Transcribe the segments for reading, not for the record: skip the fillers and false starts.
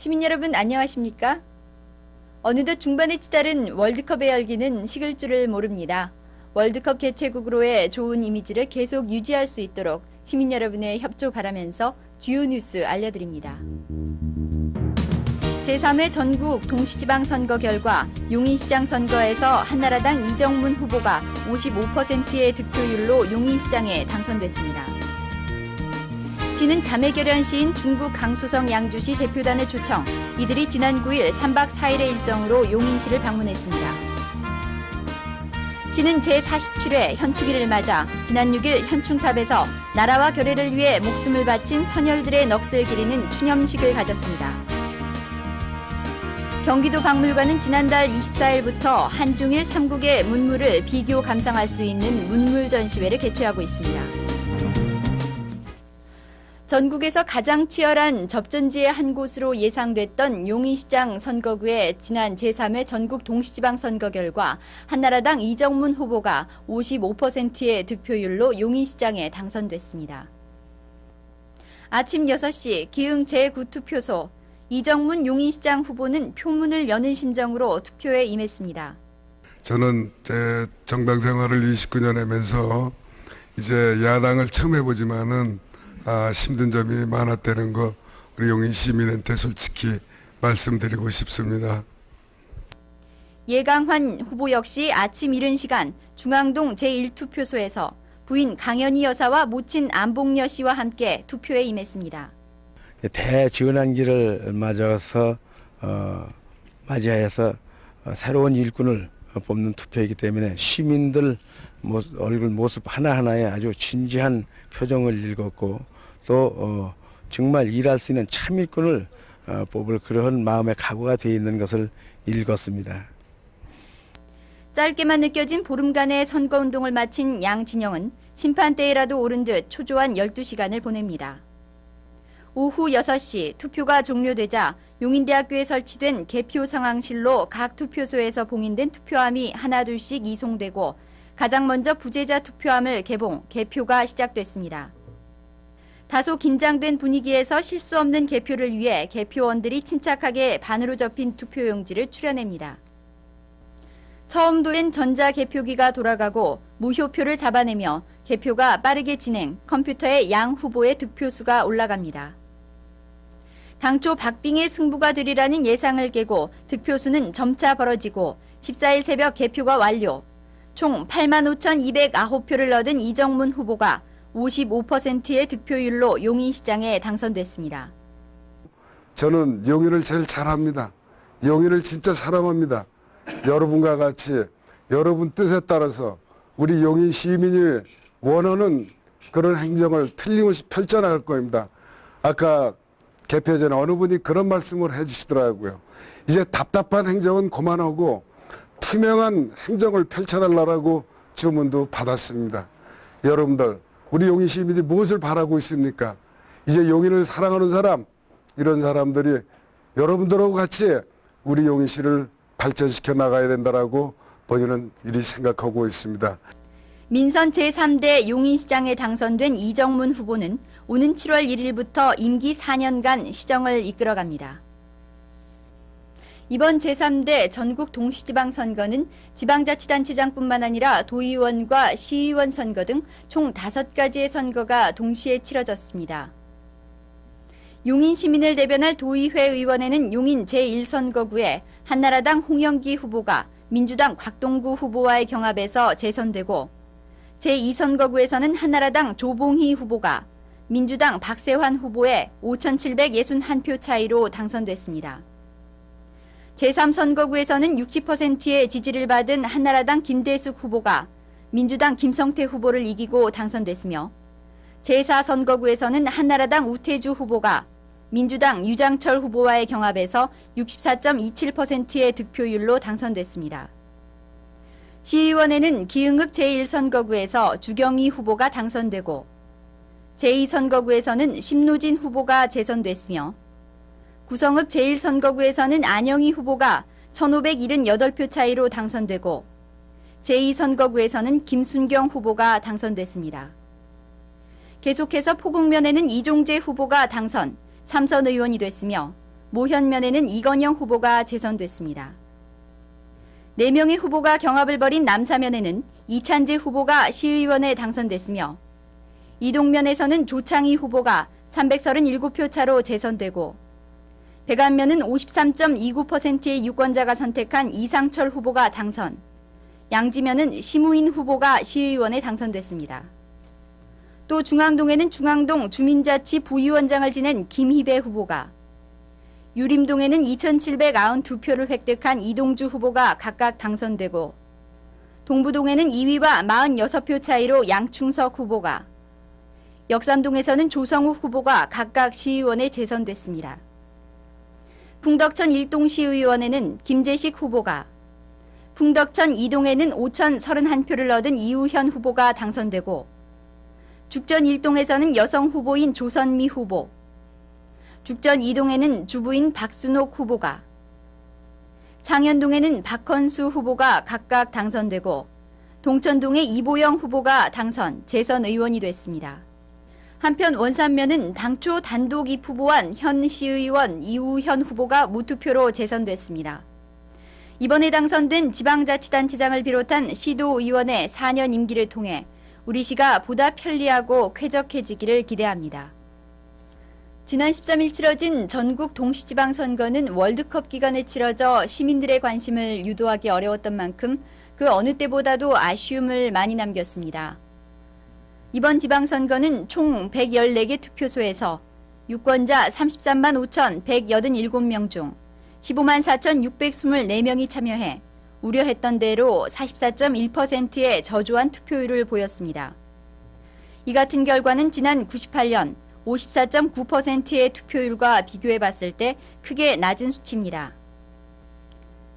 시민 여러분 안녕하십니까? 어느덧 중반에 치달은 월드컵의 열기는 식을 줄을 모릅니다. 월드컵 개최국으로의 좋은 이미지를 계속 유지할 수 있도록 시민 여러분의 협조 바라면서 주요 뉴스 알려드립니다. 제3회 전국 동시지방선거 결과 용인시장 선거에서 한나라당 이정문 후보가 55%의 득표율로 용인시장에 당선됐습니다. 시는 자매결연 시인 중국 강수성 양주시 대표단을 초청, 이들이 지난 9일 3박 4일의 일정으로 용인시를 방문했습니다. 시는 제47회 현충일을 맞아 지난 6일 현충탑에서 나라와 결의를 위해 목숨을 바친 선열들의 넋을 기리는 추념식을 가졌습니다. 경기도 박물관은 지난달 24일부터 한중일 3국의 문물을 비교 감상할 수 있는 문물 전시회를 개최하고 있습니다. 전국에서 가장 치열한 접전지의 한 곳으로 예상됐던 용인시장 선거구의 지난 제3회 전국 동시지방선거 결과 한나라당 이정문 후보가 55%의 득표율로 용인시장에 당선됐습니다. 아침 6시 기흥 제9투표소 이정문 용인시장 후보는 표문을 여는 심정으로 투표에 임했습니다. 저는 제 정당 생활을 29년 하면서 이제 야당을 처음 해보지만은 힘든 점이 많았다는 거 우리 용인 시민한테 솔직히 말씀드리고 싶습니다. 예강환 후보 역시 아침 이른 시간 중앙동 제1투표소에서 부인 강연희 여사와 모친 안봉여 씨와 함께 투표에 임했습니다. 대지원한기를 맞이하여서 새로운 일꾼을 뽑는 투표이기 때문에 시민들 얼굴 모습 하나하나에 아주 진지한 표정을 읽었고 또 정말 일할 수 있는 참 일꾼을 뽑을 그런 마음의 각오가 되어 있는 것을 읽었습니다. 짧게만 느껴진 보름간의 선거운동을 마친 양진영은 심판대에라도 오른 듯 초조한 12시간을 보냅니다. 오후 6시 투표가 종료되자 용인대학교에 설치된 개표 상황실로 각 투표소에서 봉인된 투표함이 하나둘씩 이송되고 가장 먼저 부재자 투표함을 개표가 시작됐습니다. 다소 긴장된 분위기에서 실수 없는 개표를 위해 개표원들이 침착하게 반으로 접힌 투표용지를 추려냅니다. 처음 도입된 전자개표기가 돌아가고 무효표를 잡아내며 개표가 빠르게 진행, 컴퓨터에 양 후보의 득표수가 올라갑니다. 당초 박빙의 승부가 되리라는 예상을 깨고 득표수는 점차 벌어지고 14일 새벽 개표가 완료. 총 85,209표를 얻은 이정문 후보가 55%의 득표율로 용인시장에 당선됐습니다. 저는 용인을 제일 잘합니다. 용인을 진짜 사랑합니다. 여러분과 같이 여러분 뜻에 따라서 우리 용인 시민이 원하는 그런 행정을 틀림없이 펼쳐나갈 겁니다. 아까 개표 전에 어느 분이 그런 말씀을 해주시더라고요. 이제 답답한 행정은 그만하고 투명한 행정을 펼쳐달라고 주문도 받았습니다. 여러분들, 우리 용인 시민이 무엇을 바라고 있습니까? 이제 용인을 사랑하는 사람, 이런 사람들이 여러분들하고 같이 우리 용인시를 발전시켜 나가야 된다라고 본인은 이리 생각하고 있습니다. 민선 제3대 용인시장에 당선된 이정문 후보는 오는 7월 1일부터 임기 4년간 시정을 이끌어갑니다. 이번 제3대 전국 동시지방선거는 지방자치단체장뿐만 아니라 도의원과 시의원 선거 등 총 5가지의 선거가 동시에 치러졌습니다. 용인 시민을 대변할 도의회 의원에는 용인 제1선거구에 한나라당 홍영기 후보가 민주당 곽동구 후보와의 경합에서 재선되고 제2선거구에서는 한나라당 조봉희 후보가 민주당 박세환 후보의 5,761표 차이로 당선됐습니다. 제3선거구에서는 60%의 지지를 받은 한나라당 김대숙 후보가 민주당 김성태 후보를 이기고 당선됐으며 제4선거구에서는 한나라당 우태주 후보가 민주당 유장철 후보와의 경합에서 64.27%의 득표율로 당선됐습니다. 시의원에는 기흥읍 제1선거구에서 주경희 후보가 당선되고 제2선거구에서는 심노진 후보가 재선됐으며 구성읍 제1선거구에서는 안영희 후보가 1,578표 차이로 당선되고 제2선거구에서는 김순경 후보가 당선됐습니다. 계속해서 포곡면에는 이종재 후보가 당선, 3선 의원이 됐으며 모현면에는 이건영 후보가 재선됐습니다. 4명의 후보가 경합을 벌인 남사면에는 이찬재 후보가 시의원에 당선됐으며 이동면에서는 조창희 후보가 337표 차로 재선되고 백안면은 53.29%의 유권자가 선택한 이상철 후보가 당선, 양지면은 심우인 후보가 시의원에 당선됐습니다. 또 중앙동에는 중앙동 주민자치 부위원장을 지낸 김희배 후보가, 유림동에는 2,792표를 획득한 이동주 후보가 각각 당선되고 동부동에는 2위와 46표 차이로 양충석 후보가, 역삼동에서는 조성욱 후보가 각각 시의원에 재선됐습니다. 풍덕천 1동시의원에는 김재식 후보가, 풍덕천 2동에는 5,031표를 얻은 이우현 후보가 당선되고 죽전 1동에서는 여성 후보인 조선미 후보, 죽전 2동에는 주부인 박순옥 후보가, 상현동에는 박헌수 후보가 각각 당선되고 동천동의 이보영 후보가 당선, 재선 의원이 됐습니다. 한편 원산면은 당초 단독 입후보한 현 시의원 이우현 후보가 무투표로 재선됐습니다. 이번에 당선된 지방자치단체장을 비롯한 시도의원의 4년 임기를 통해 우리 시가 보다 편리하고 쾌적해지기를 기대합니다. 지난 13일 치러진 전국 동시지방선거는 월드컵 기간에 치러져 시민들의 관심을 유도하기 어려웠던 만큼 그 어느 때보다도 아쉬움을 많이 남겼습니다. 이번 지방선거는 총 114개 투표소에서 유권자 33만 5,187명 중 15만 4,624명이 참여해 우려했던 대로 44.1%의 저조한 투표율을 보였습니다. 이 같은 결과는 지난 98년 54.9%의 투표율과 비교해 봤을 때 크게 낮은 수치입니다.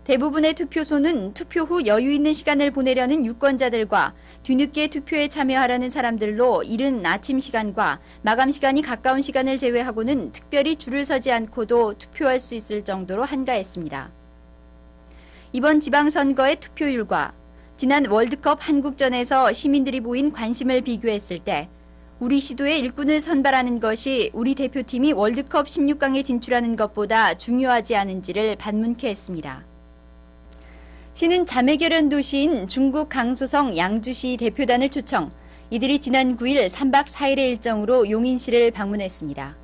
대부분의 투표소는 투표 후 여유 있는 시간을 보내려는 유권자들과 뒤늦게 투표에 참여하려는 사람들로 이른 아침 시간과 마감 시간이 가까운 시간을 제외하고는 특별히 줄을 서지 않고도 투표할 수 있을 정도로 한가했습니다. 이번 지방선거의 투표율과 지난 월드컵 한국전에서 시민들이 보인 관심을 비교했을 때 우리 시도의 일꾼을 선발하는 것이 우리 대표팀이 월드컵 16강에 진출하는 것보다 중요하지 않은지를 반문케 했습니다. 시는 자매결연 도시인 중국 강소성 양주시 대표단을 초청, 이들이 지난 9일 3박 4일의 일정으로 용인시를 방문했습니다.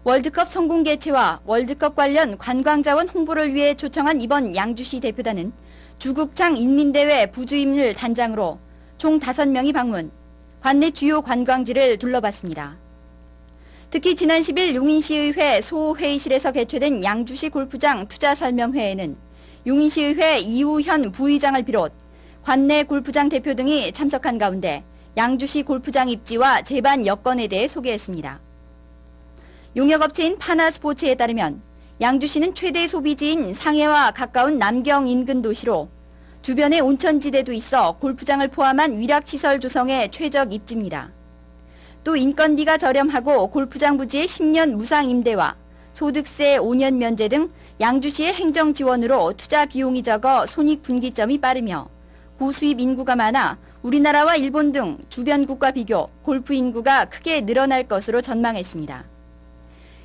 월드컵 성공 개최와 월드컵 관련 관광자원 홍보를 위해 초청한 이번 양주시 대표단은 주국창 인민대회 부주임을 단장으로 총 5명이 방문, 관내 주요 관광지를 둘러봤습니다. 특히 지난 10일 용인시의회 소회의실에서 개최된 양주시 골프장 투자설명회에는 용인시의회 이우현 부의장을 비롯 관내 골프장 대표 등이 참석한 가운데 양주시 골프장 입지와 제반 여건에 대해 소개했습니다. 용역업체인 파나스포츠에 따르면 양주시는 최대 소비지인 상해와 가까운 남경 인근 도시로 주변에 온천지대도 있어 골프장을 포함한 위락시설 조성에 최적 입지입니다. 또 인건비가 저렴하고 골프장 부지의 10년 무상 임대와 소득세 5년 면제 등 양주시의 행정 지원으로 투자 비용이 적어 손익 분기점이 빠르며 고수입 인구가 많아 우리나라와 일본 등 주변 국가 비교 골프 인구가 크게 늘어날 것으로 전망했습니다.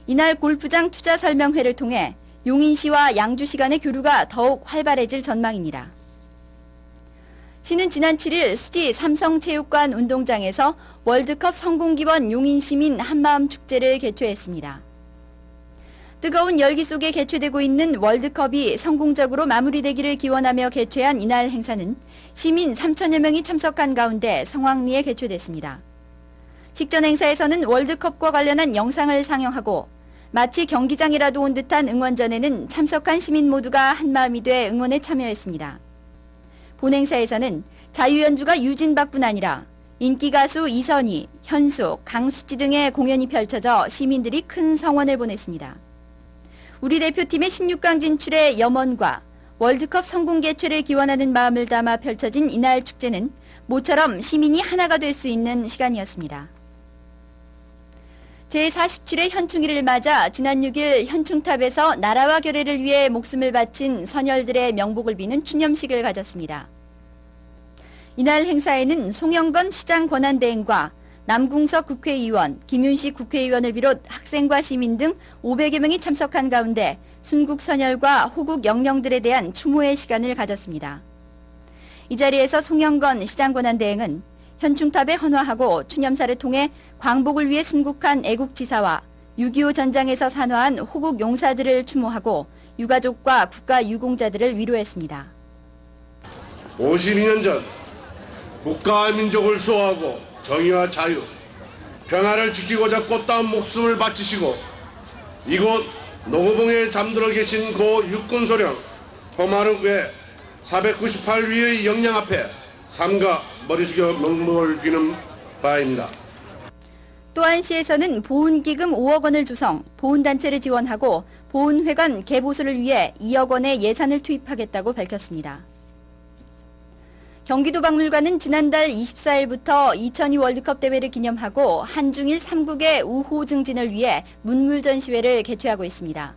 이날 골프장 투자 설명회를 통해 용인시와 양주시 간의 교류가 더욱 활발해질 전망입니다. 시는 지난 7일 수지 삼성체육관 운동장에서 월드컵 성공기원 용인시민 한마음 축제를 개최했습니다. 뜨거운 열기 속에 개최되고 있는 월드컵이 성공적으로 마무리되기를 기원하며 개최한 이날 행사는 시민 3천여 명이 참석한 가운데 성황리에 개최됐습니다. 식전 행사에서는 월드컵과 관련한 영상을 상영하고 마치 경기장이라도 온 듯한 응원전에는 참석한 시민 모두가 한마음이 돼 응원에 참여했습니다. 본 행사에서는 자유연주가 유진박뿐 아니라 인기 가수 이선희, 현숙, 강수지 등의 공연이 펼쳐져 시민들이 큰 성원을 보냈습니다. 우리 대표팀의 16강 진출의 염원과 월드컵 성공 개최를 기원하는 마음을 담아 펼쳐진 이날 축제는 모처럼 시민이 하나가 될 수 있는 시간이었습니다. 제47회 현충일을 맞아 지난 6일 현충탑에서 나라와 결의를 위해 목숨을 바친 선열들의 명복을 비는 추념식을 가졌습니다. 이날 행사에는 송영건 시장 권한대행과 남궁석 국회의원, 김윤식 국회의원을 비롯 학생과 시민 등 500여 명이 참석한 가운데 순국 선열과 호국 영령들에 대한 추모의 시간을 가졌습니다. 이 자리에서 송영건 시장권한대행은 현충탑에 헌화하고 추념사를 통해 광복을 위해 순국한 애국지사와 6.25 전장에서 산화한 호국 용사들을 추모하고 유가족과 국가 유공자들을 위로했습니다. 52년 전 국가와 민족을 수호하고 정의와 자유, 평화를 지키고자 꽃다운 목숨을 바치시고 이곳 노고봉에 잠들어 계신 고 육군소령 허마르의 498위의 영령 앞에 삼가 머리 숙여 명목을 비는 바입니다. 또한 시에서는 보훈기금 5억 원을 조성, 보훈단체를 지원하고 보훈회관 개보수를 위해 2억 원의 예산을 투입하겠다고 밝혔습니다. 경기도박물관은 지난달 24일부터 2002 월드컵 대회를 기념하고 한중일 3국의 우호 증진을 위해 문물 전시회를 개최하고 있습니다.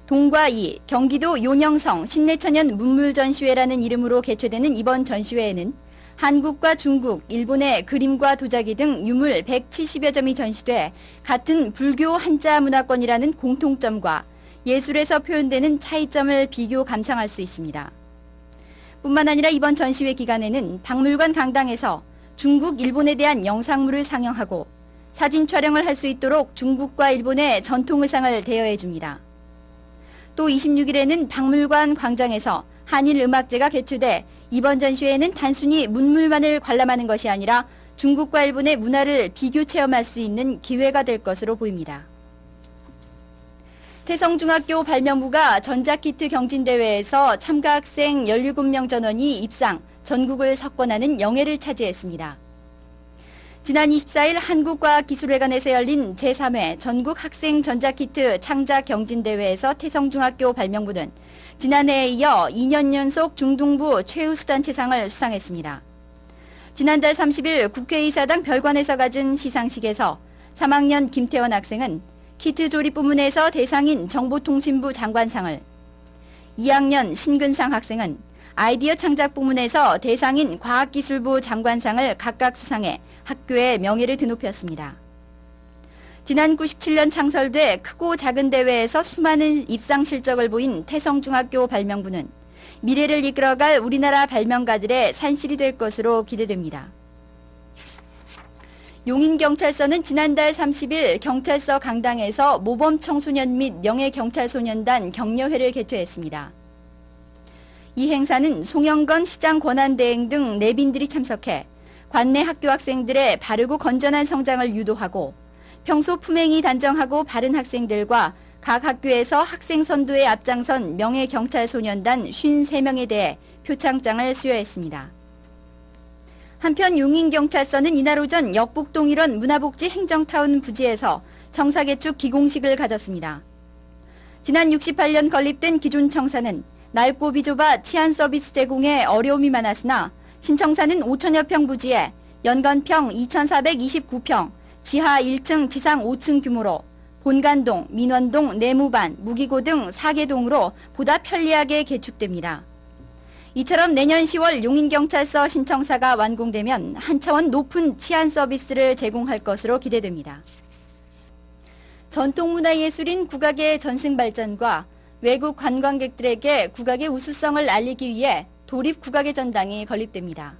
동과 이 경기도 요녕성 신내천연 문물 전시회라는 이름으로 개최되는 이번 전시회에는 한국과 중국, 일본의 그림과 도자기 등 유물 170여 점이 전시돼 같은 불교 한자 문화권이라는 공통점과 예술에서 표현되는 차이점을 비교 감상할 수 있습니다. 뿐만 아니라 이번 전시회 기간에는 박물관 강당에서 중국, 일본에 대한 영상물을 상영하고 사진 촬영을 할 수 있도록 중국과 일본의 전통의상을 대여해 줍니다. 또 26일에는 박물관 광장에서 한일 음악제가 개최돼 이번 전시회에는 단순히 문물만을 관람하는 것이 아니라 중국과 일본의 문화를 비교 체험할 수 있는 기회가 될 것으로 보입니다. 태성중학교 발명부가 전자키트 경진대회에서 참가 학생 17명 전원이 입상, 전국을 석권하는 영예를 차지했습니다. 지난 24일 한국과학기술회관에서 열린 제3회 전국 학생 전자키트 창작 경진대회에서 태성중학교 발명부는 지난해에 이어 2년 연속 중등부 최우수단체상을 수상했습니다. 지난달 30일 국회의사당 별관에서 가진 시상식에서 3학년 김태원 학생은 키트 조립 부문에서 대상인 정보통신부 장관상을, 2학년 신근상 학생은 아이디어 창작 부문에서 대상인 과학기술부 장관상을 각각 수상해 학교의 명예를 드높였습니다. 지난 97년 창설돼 크고 작은 대회에서 수많은 입상 실적을 보인 태성중학교 발명부는 미래를 이끌어갈 우리나라 발명가들의 산실이 될 것으로 기대됩니다. 용인경찰서는 지난달 30일 경찰서 강당에서 모범 청소년 및 명예경찰소년단 격려회를 개최했습니다. 이 행사는 송영건 시장 권한대행 등 내빈들이 참석해 관내 학교 학생들의 바르고 건전한 성장을 유도하고 평소 품행이 단정하고 바른 학생들과 각 학교에서 학생 선도에 앞장선 명예경찰소년단 53명에 대해 표창장을 수여했습니다. 한편 용인경찰서는 이날 오전 역북동 일원 문화복지 행정타운 부지에서 청사개축 기공식을 가졌습니다. 지난 68년 건립된 기존 청사는 낡고 비좁아 치안 서비스 제공에 어려움이 많았으나 신청사는 5천여 평 부지에 연건평 2,429평, 지하 1층, 지상 5층 규모로 본관동, 민원동, 내무반, 무기고 등 4개 동으로 보다 편리하게 개축됩니다. 이처럼 내년 10월 용인경찰서 신청사가 완공되면 한 차원 높은 치안 서비스를 제공할 것으로 기대됩니다. 전통문화예술인 국악의 전승 발전과 외국 관광객들에게 국악의 우수성을 알리기 위해 도립국악의 전당이 건립됩니다.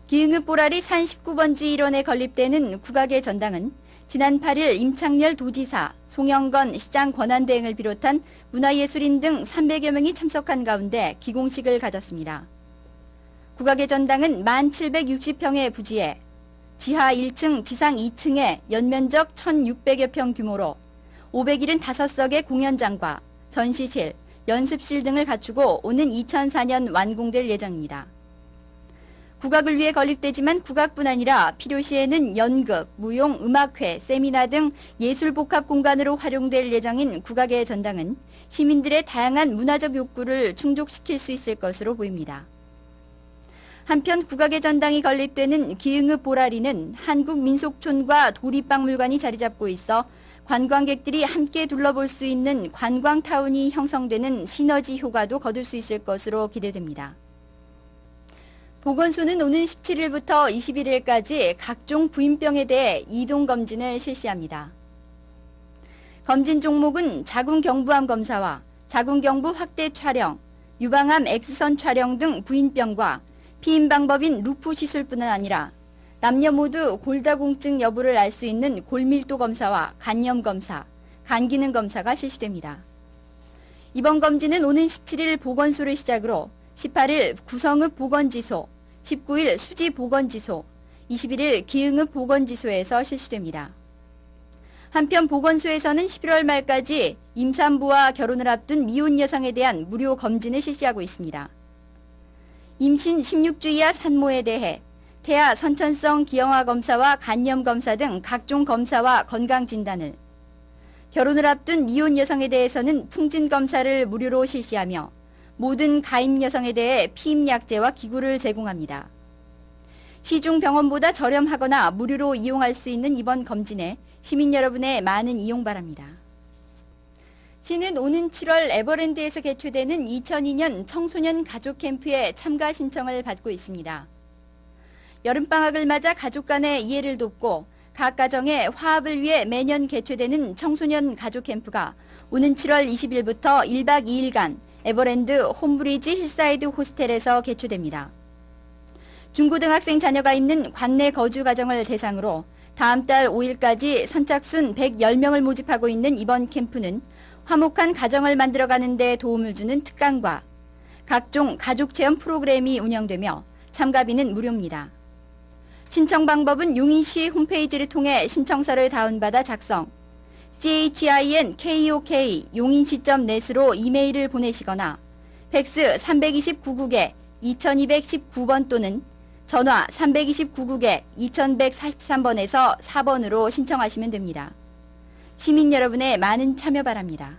기흥읍 보라리 산 19번지 일원에 건립되는 국악의 전당은 지난 8일 임창열 도지사, 송영건 시장 권한대행을 비롯한 문화예술인 등 300여 명이 참석한 가운데 기공식을 가졌습니다. 국악의 전당은 1,760평의 부지에 지하 1층, 지상 2층에 연면적 1,600여 평 규모로 575석의 공연장과 전시실, 연습실 등을 갖추고 오는 2004년 완공될 예정입니다. 국악을 위해 건립되지만 국악뿐 아니라 필요시에는 연극, 무용, 음악회, 세미나 등 예술복합 공간으로 활용될 예정인 국악의 전당은 시민들의 다양한 문화적 욕구를 충족시킬 수 있을 것으로 보입니다. 한편 국악의 전당이 건립되는 기흥읍 보라리는 한국민속촌과 도립박물관이 자리 잡고 있어 관광객들이 함께 둘러볼 수 있는 관광타운이 형성되는 시너지 효과도 거둘 수 있을 것으로 기대됩니다. 보건소는 오는 17일부터 21일까지 각종 부인병에 대해 이동 검진을 실시합니다. 검진 종목은 자궁경부암 검사와 자궁경부 확대 촬영, 유방암 X선 촬영 등 부인병과 피임 방법인 루프 시술뿐 아니라 남녀 모두 골다공증 여부를 알 수 있는 골밀도 검사와 간염 검사, 간 기능 검사가 실시됩니다. 이번 검진은 오는 17일 보건소를 시작으로 18일 구성읍 보건지소, 19일 수지 보건지소, 21일 기흥읍 보건지소에서 실시됩니다. 한편 보건소에서는 11월 말까지 임산부와 결혼을 앞둔 미혼 여성에 대한 무료 검진을 실시하고 있습니다. 임신 16주 이하 산모에 대해 태아 선천성 기형아 검사와 간염 검사 등 각종 검사와 건강 진단을, 결혼을 앞둔 미혼 여성에 대해서는 풍진 검사를 무료로 실시하며 모든 가임 여성에 대해 피임 약제와 기구를 제공합니다. 시중 병원보다 저렴하거나 무료로 이용할 수 있는 이번 검진에 시민 여러분의 많은 이용 바랍니다. 시는 오는 7월 에버랜드에서 개최되는 2002년 청소년 가족 캠프에 참가 신청을 받고 있습니다. 여름방학을 맞아 가족 간의 이해를 돕고 각 가정의 화합을 위해 매년 개최되는 청소년 가족 캠프가 오는 7월 20일부터 1박 2일간 에버랜드 홈브리지 힐사이드 호스텔에서 개최됩니다. 중고등학생 자녀가 있는 관내 거주 가정을 대상으로 다음 달 5일까지 선착순 110명을 모집하고 있는 이번 캠프는 화목한 가정을 만들어가는 데 도움을 주는 특강과 각종 가족 체험 프로그램이 운영되며 참가비는 무료입니다. 신청 방법은 용인시 홈페이지를 통해 신청서를 다운받아 작성, CHINKOK 용인시.net으로 이메일을 보내시거나 팩스 329국에 2219번 또는 전화 329국에 2143번에서 4번으로 신청하시면 됩니다. 시민 여러분의 많은 참여 바랍니다.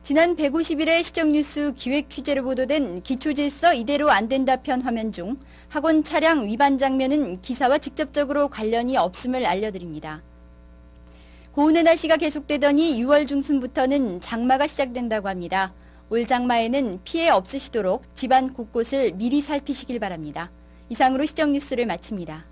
지난 150일의 시정뉴스 기획 취재로 보도된 기초질서 이대로 안 된다 편 화면 중 학원 차량 위반 장면은 기사와 직접적으로 관련이 없음을 알려드립니다. 고온의 날씨가 계속되더니 6월 중순부터는 장마가 시작된다고 합니다. 올 장마에는 피해 없으시도록 집안 곳곳을 미리 살피시길 바랍니다. 이상으로 시정뉴스를 마칩니다.